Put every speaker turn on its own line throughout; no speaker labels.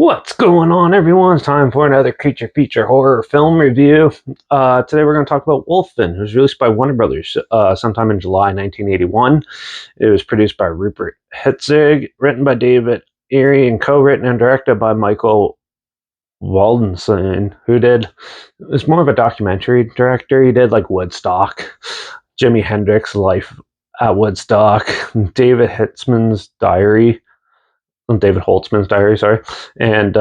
What's going on, everyone? It's time for another creature feature horror film review. Today we're going to talk about Wolfen. It was released by Warner Brothers sometime in July 1981. It was produced by Rupert Hitzig, written by David Erie, and co-written and directed by Michael Waldenson, who did... It was more of a documentary director. He did like Woodstock, Jimi Hendrix's Life at Woodstock, David Holtzman's diary, sorry, and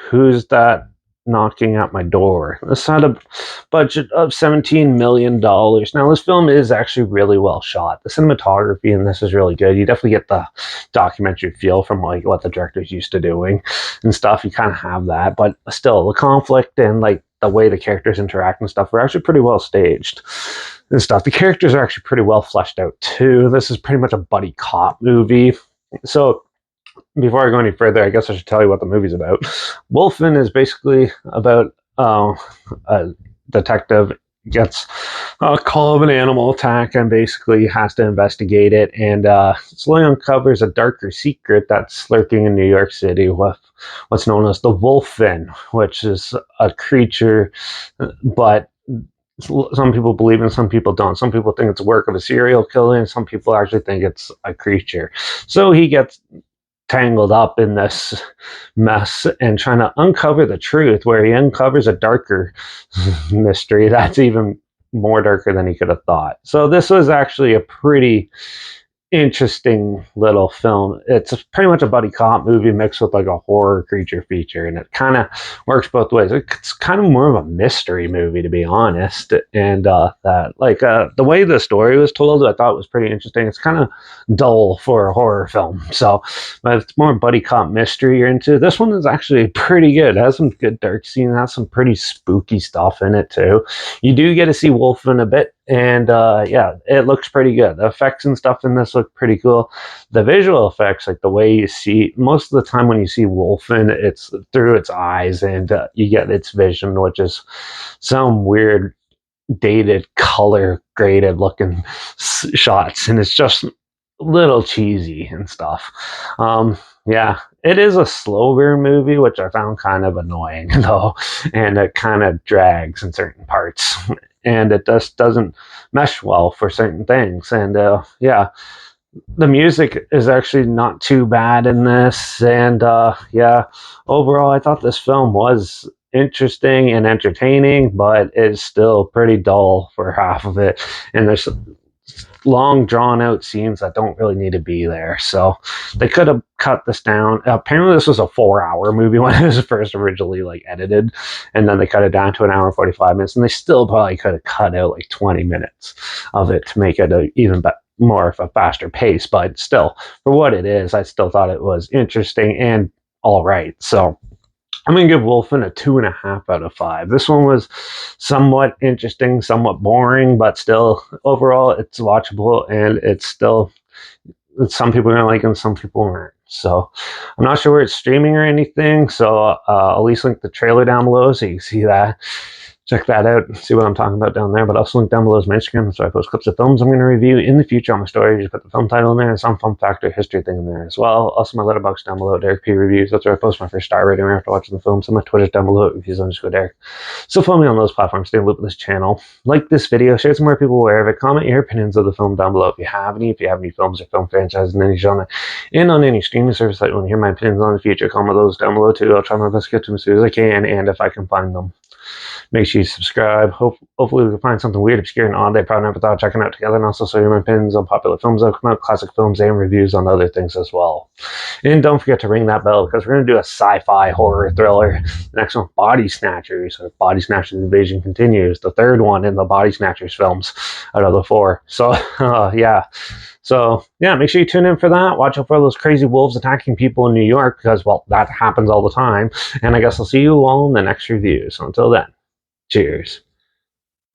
Who's That Knocking at My Door? This had a budget of $17 million. Now, this film is actually really well shot. The cinematography in this is really good. You definitely get the documentary feel from like what the director's used to doing and stuff. You kind of have that, but still, the conflict and like the way the characters interact and stuff were actually pretty well staged and stuff. The characters are actually pretty well fleshed out too. This is pretty much a buddy cop movie. So before I go any further, I guess I should tell you what the movie's about. Wolfen is basically about a detective gets a call of an animal attack and basically has to investigate it, and slowly uncovers a darker secret that's lurking in New York City with what's known as the Wolfen, which is a creature, but some people believe and some people don't. Some people think it's work of a serial killer, and some people actually think it's a creature. So he gets tangled up in this mess and trying to uncover the truth, where he uncovers a darker mystery that's even more darker than he could have thought. So this was actually a pretty interesting little film. It's pretty much a buddy cop movie mixed with like a horror creature feature, and it kind of works both ways. It's kind of more of a mystery movie, to be honest, and the way the story was told, I thought was pretty interesting. It's kind of dull for a horror film, so but it's more buddy cop mystery you're into. This one is actually pretty good. It has some good dark scenes, it has some pretty spooky stuff in it too. You do get to see Wolfen a bit, and yeah, it looks pretty good. The effects and stuff in this look pretty cool. The visual effects, like the way you see, most of the time when you see Wolfen, it's through its eyes, and you get its vision, which is some weird dated color graded looking shots, and it's just a little cheesy and stuff. Yeah, it is a slow burn movie, which I found kind of annoying though, and it kind of drags in certain parts, and it just doesn't mesh well for certain things. And yeah, the music is actually not too bad in this, and yeah, overall I thought this film was interesting and entertaining, but it's still pretty dull for half of it, and there's long drawn out scenes that don't really need to be there. So they could have cut this down. Apparently this was a 4-hour movie when it was first originally like edited, and then they cut it down to an hour and 45 minutes, and they still probably could have cut out like 20 minutes of it to make it even more of a faster pace. But still, for what it is, I still thought it was interesting and all right. So I'm going to give Wolfen a 2.5 out of 5. This one was somewhat interesting, somewhat boring, but still, overall, it's watchable, and it's still, some people are going to like it and some people aren't. So I'm not sure where it's streaming or anything, so I'll at least link the trailer down below so you can see that. Check that out and see what I'm talking about down there. But I'll also link down below is my Instagram, so I post clips of films I'm going to review in the future on my story. Just put the film title in there and some fun fact or history thing in there as well. Also my Letterbox down below, Derek P Reviews. That's where I post my first star rating after watching the film. So my Twitter's down below, reviews_Derek. So follow me on those platforms. Stay in the loop with this channel. Like this video, share it with more people aware of it. Comment your opinions of the film down below if you have any. If you have any films or film franchises in any genre and on any streaming service that you want to hear my opinions on in the future, comment those down below too. I'll try my best to get to them as soon as I can, and if I can find them. Make sure you subscribe. Hopefully we can find something weird, obscure, and odd they probably never thought of checking out together, and also show you my opinions on popular films that come out, classic films, and reviews on other things as well. And don't forget to ring that bell, because we're going to do a sci-fi horror thriller. The next one, Body Snatchers, or Body Snatchers Invasion Continues, the third one in the Body Snatchers films out of the 4. So, yeah. So, yeah, make sure you tune in for that. Watch out for those crazy wolves attacking people in New York, because, well, that happens all the time. And I guess I'll see you all in the next review. So until then, cheers.